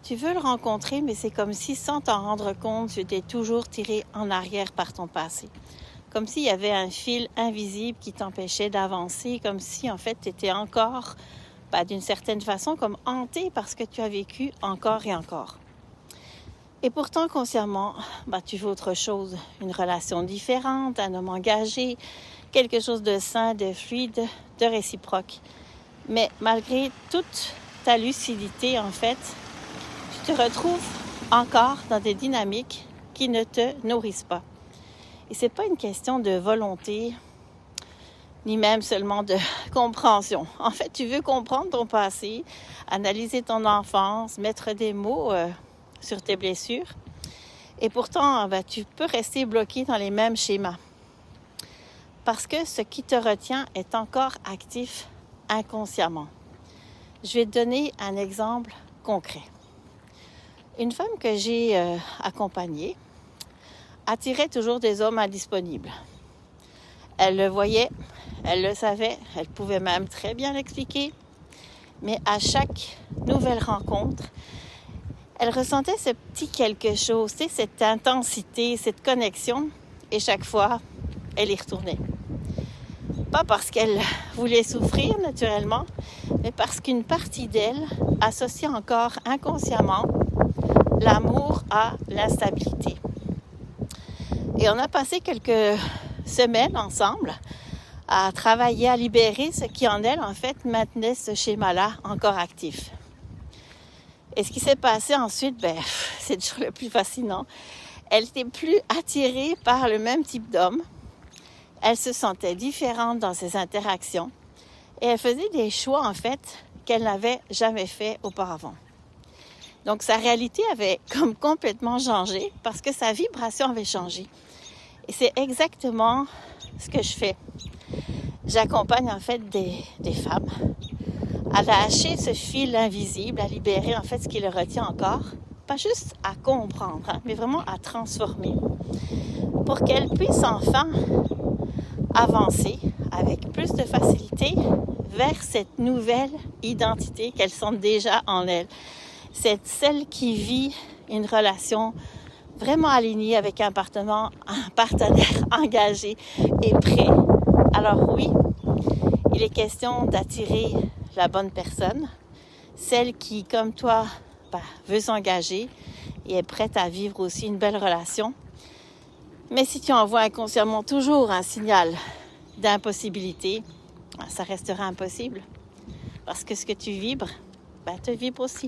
Tu veux le rencontrer, mais c'est comme si, sans t'en rendre compte, tu t'es toujours tiré en arrière par ton passé. Comme s'il y avait un fil invisible qui t'empêchait d'avancer, comme si, en fait, tu étais encore, d'une certaine façon, comme hanté par ce que tu as vécu encore et encore. Et pourtant, consciemment, tu veux autre chose, une relation différente, un homme engagé, quelque chose de sain, de fluide, de réciproque. Mais malgré toute ta lucidité, en fait, tu te retrouves encore dans des dynamiques qui ne te nourrissent pas. Et c'est pas une question de volonté, ni même seulement de compréhension. En fait, tu veux comprendre ton passé, analyser ton enfance, mettre des mots sur tes blessures. Et pourtant, tu peux rester bloqué dans les mêmes schémas. Parce que ce qui te retient est encore actif inconsciemment. Je vais te donner un exemple concret. Une femme que j'ai accompagnée attirait toujours des hommes indisponibles. Elle le voyait, elle le savait, elle pouvait même très bien l'expliquer. Mais à chaque nouvelle rencontre, elle ressentait ce petit quelque chose, cette intensité, cette connexion. Et chaque fois, elle y retournait. Pas parce qu'elle voulait souffrir naturellement, mais parce qu'une partie d'elle associe encore inconsciemment l'amour à l'instabilité. Et on a passé quelques semaines ensemble à travailler, à libérer ce qui en elle, en fait, maintenait ce schéma-là encore actif. Et ce qui s'est passé ensuite, c'est toujours le plus fascinant. Elle n'était plus attirée par le même type d'homme. Elle se sentait différente dans ses interactions. Et elle faisait des choix, en fait, qu'elle n'avait jamais fait auparavant. Donc, sa réalité avait comme complètement changé parce que sa vibration avait changé. Et c'est exactement ce que je fais. J'accompagne en fait des femmes à lâcher ce fil invisible, à libérer en fait ce qui le retient encore. Pas juste à comprendre, mais vraiment à transformer pour qu'elles puissent enfin avancer avec plus de facilité vers cette nouvelle identité qu'elles sentent déjà en elles. C'est celle qui vit une relation vraiment alignée avec un partenaire engagé et prêt. Alors oui, il est question d'attirer la bonne personne, celle qui, comme toi, veut s'engager et est prête à vivre aussi une belle relation. Mais si tu envoies inconsciemment toujours un signal d'impossibilité, ça restera impossible. Parce que ce que tu vibres, te vibre aussi.